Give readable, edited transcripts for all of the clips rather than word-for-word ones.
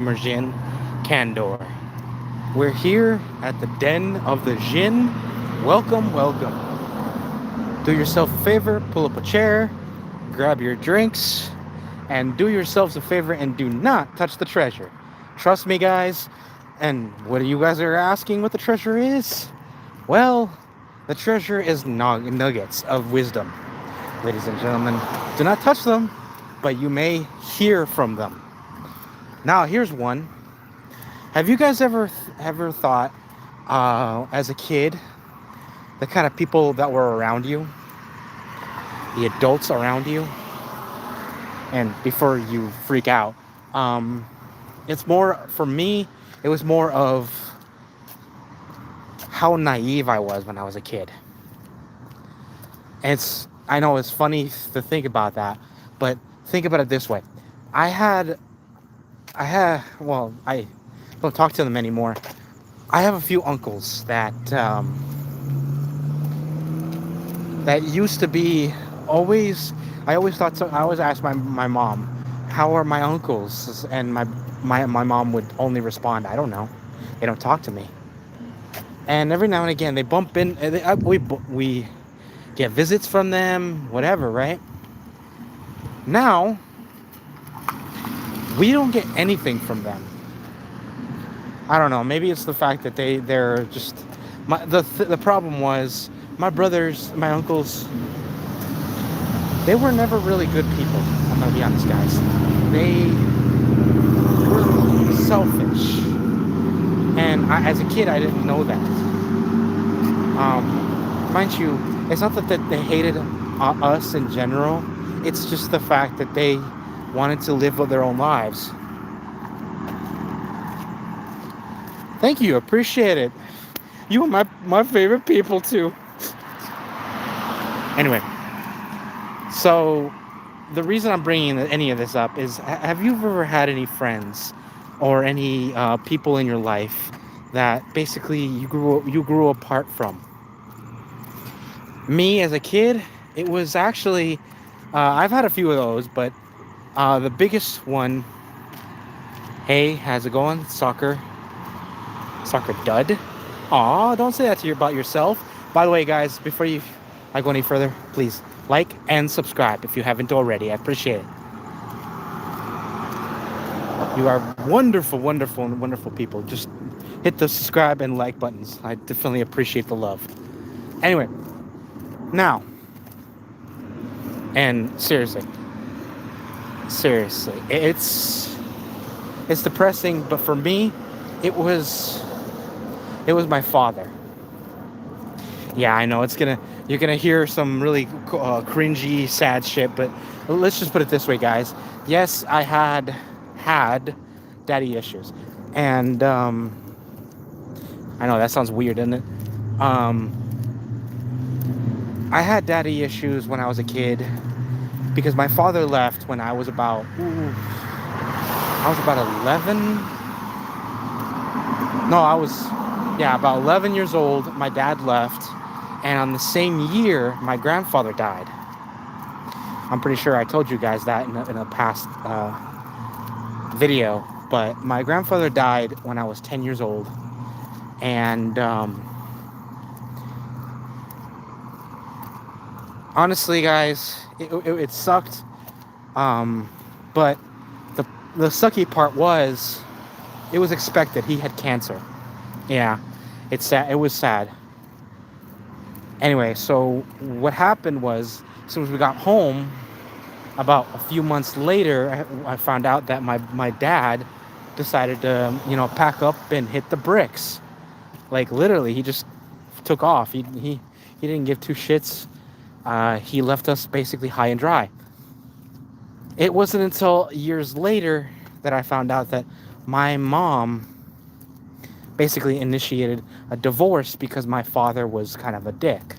Djinn Candor. We're here at the den of the Djinn. Welcome, welcome. Do yourself a favor, pull up a chair, grab your drinks, and do yourselves a favor and do not touch the treasure. Trust me, guys. And what you guys are asking what the treasure is? Well, the treasure is nuggets of wisdom. Ladies and gentlemen, do not touch them, but you may hear from them. Now, here's one. Have you guys ever thought, as a kid, the kind of people that were around you, the adults around you, and before you freak out, um, it's more for me. It was more of how naive I was when I was a kid. I know it's funny to think about that, but think about it this way. I had I don't talk to them anymore. I have a few uncles that used to be always. I always thought so. I always asked my mom, "How are my uncles?" And my mom would only respond, "I don't know. They don't talk to me." And every now and again, they bump in. We get visits from them, whatever, right? Now we don't get anything from them. I don't know. Maybe it's the fact that they're just the problem was my brothers, my uncles. They were never really good people. I'm gonna be honest, guys. They were selfish, and as a kid, I didn't know that. Mind you, it's not that they hated us in general. It's just the fact that they wanted to live their own lives. Thank you, appreciate it. You are my favorite people too. Anyway, so the reason I'm bringing any of this up is: have you ever had any friends or any people in your life that basically you grew apart from? Me as a kid, it was actually I've had a few of those, but the biggest one. Hey, how's it going, soccer dud? Aw, don't say that about yourself. By the way, guys, before I go any further, please like and subscribe if you haven't already. I appreciate it. You are wonderful, wonderful, wonderful people. Just hit the subscribe and like buttons. I definitely appreciate the love. Anyway, now, and seriously, it's depressing, but for me, it was my father. Yeah, I know you're gonna hear some really cringy, sad shit, but let's just put it this way, guys. Yes, I had daddy issues, and I know that sounds weird, doesn't it? Um, I had daddy issues when I was a kid because my father left when I was about 11. No, about 11 years old. My dad left, and on the same year, my grandfather died. I'm pretty sure I told you guys that in a past video, but my grandfather died when I was 10 years old, and honestly, guys, it sucked, but the sucky part was it was expected. He had cancer. Yeah, it's sad. It was sad. Anyway, so what happened was, as soon as we got home, about a few months later, I found out that my dad decided to, pack up and hit the bricks. Like, literally, he just took off. He didn't give two shits. He left us basically high and dry. It wasn't until years later that I found out that my mom basically initiated a divorce because my father was kind of a dick.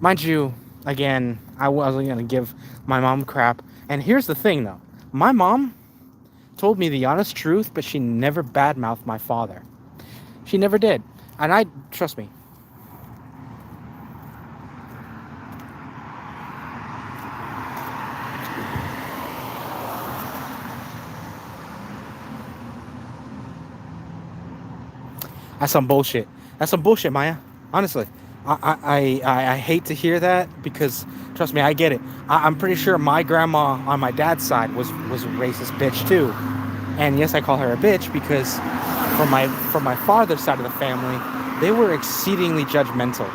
Mind you, again, I wasn't going to give my mom crap. And here's the thing, though. My mom told me the honest truth, but she never badmouthed my father. She never did. And trust me, That's some bullshit. That's some bullshit, Maya. Honestly, I hate to hear that because trust me, I get it. I'm pretty sure my grandma on my dad's side was a racist bitch too. And yes, I call her a bitch because from my father's side of the family, they were exceedingly judgmental.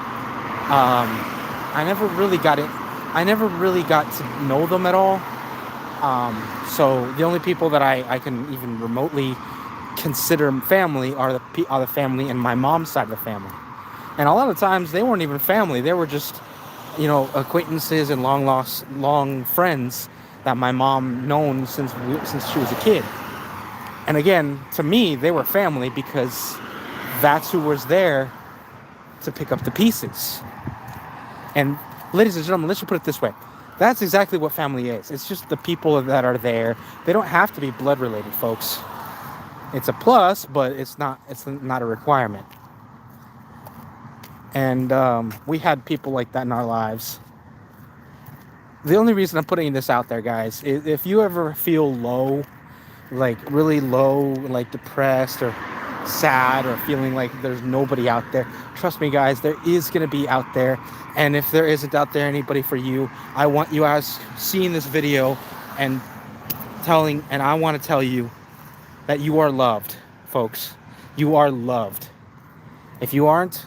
I never really got it. I never really got to know them at all. So the only people that I can even remotely consider family are the family in my mom's side of the family. And a lot of times they weren't even family. They were just, acquaintances and long friends that my mom known since she was a kid. And again, to me, they were family because that's who was there to pick up the pieces. And ladies and gentlemen, let's just put it this way. That's exactly what family is. It's just the people that are there. They don't have to be blood related, folks. It's a plus, but it's not a requirement. And we had people like that in our lives. The only reason I'm putting this out there, guys, is if you ever feel low, like really low, like depressed or sad or feeling like there's nobody out there, trust me, guys, there is going to be out there. And if there isn't out there anybody for you, I want you guys seeing this video and I want to tell you that you are loved, folks. You are loved. If you aren't,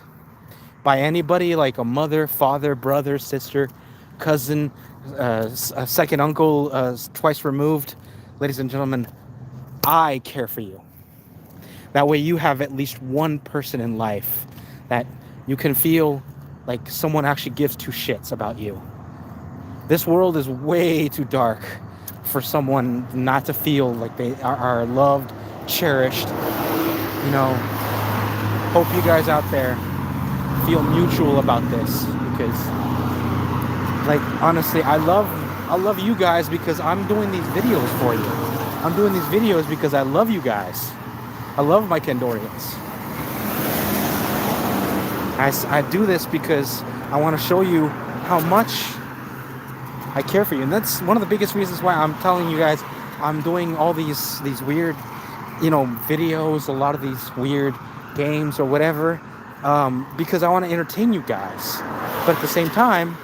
by anybody like a mother, father, brother, sister, cousin, a second uncle, twice removed, ladies and gentlemen, I care for you. That way you have at least one person in life that you can feel like someone actually gives two shits about you. This world is way too dark for someone not to feel like they are loved, cherished. Hope you guys out there feel mutual about this, because like honestly, I love you guys because I'm doing these videos for you. I'm doing these videos because I love you guys. I love my Kendorians. I do this because I want to show you how much I care for you. And that's one of the biggest reasons why I'm telling you guys I'm doing all these weird, videos, a lot of these weird games or whatever, because I want to entertain you guys. But at the same time,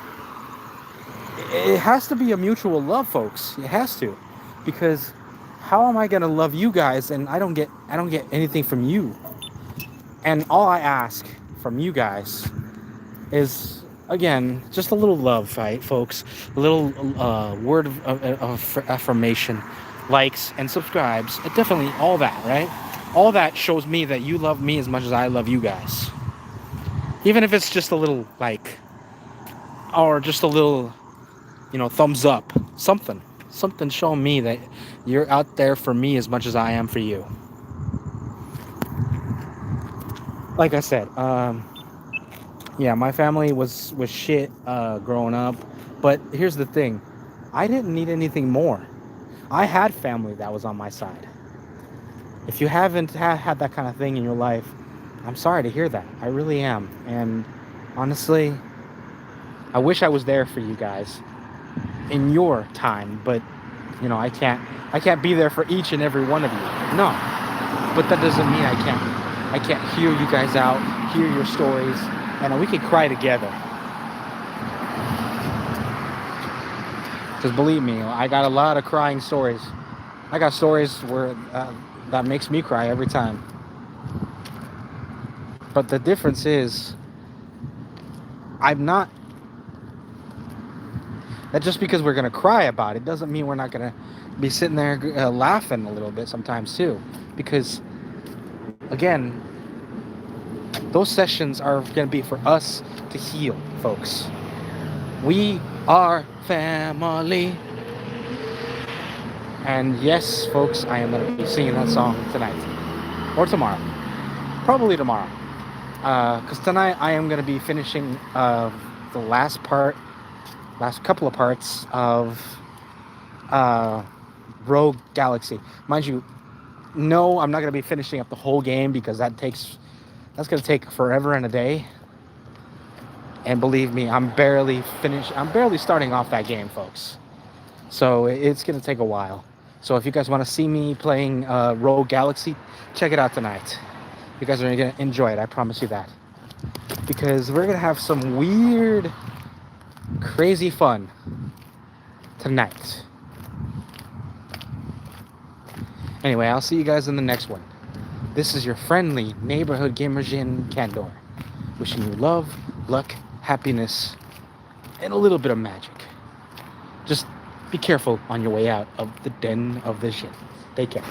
it has to be a mutual love, folks. It has to. Because how am I going to love you guys and I don't get anything from you? And all I ask from you guys is, again, just a little love, right, folks? A little word of affirmation, likes and subscribes, definitely all that, right? All that shows me that you love me as much as I love you guys. Even if it's just a little like, or just a little, thumbs up, something showing me that you're out there for me as much as I am for you. Like I said, my family was shit growing up, but here's the thing, I didn't need anything more. I had family that was on my side. If you haven't had that kind of thing in your life, I'm sorry to hear that. I really am. And honestly, I wish I was there for you guys in your time, but I can't be there for each and every one of you. No. But that doesn't mean I can't hear you guys out, hear your stories, and we can cry together. Because believe me, I got a lot of crying stories. I got stories where that makes me cry every time. But the difference is, that just because we're going to cry about it doesn't mean we're not going to be sitting there laughing a little bit sometimes too. Because, again, those sessions are going to be for us to heal, folks. We are family. And yes, folks, I am going to be singing that song tonight. Or tomorrow. Probably tomorrow. Because tonight I am going to be finishing the last couple of parts of Rogue Galaxy. Mind you, no, I'm not going to be finishing up the whole game because that's going to take forever and a day. And believe me, I'm barely starting off that game, folks. So it's going to take a while. So if you guys want to see me playing Rogue Galaxy, check it out tonight. You guys are gonna enjoy it, I promise you that. Because we're gonna have some weird, crazy fun tonight. Anyway, I'll see you guys in the next one. This is your friendly neighborhood gamer Djinn Candor, wishing you love, luck, happiness, and a little bit of magic. Just be careful on your way out of the den of the Djinn. Take care.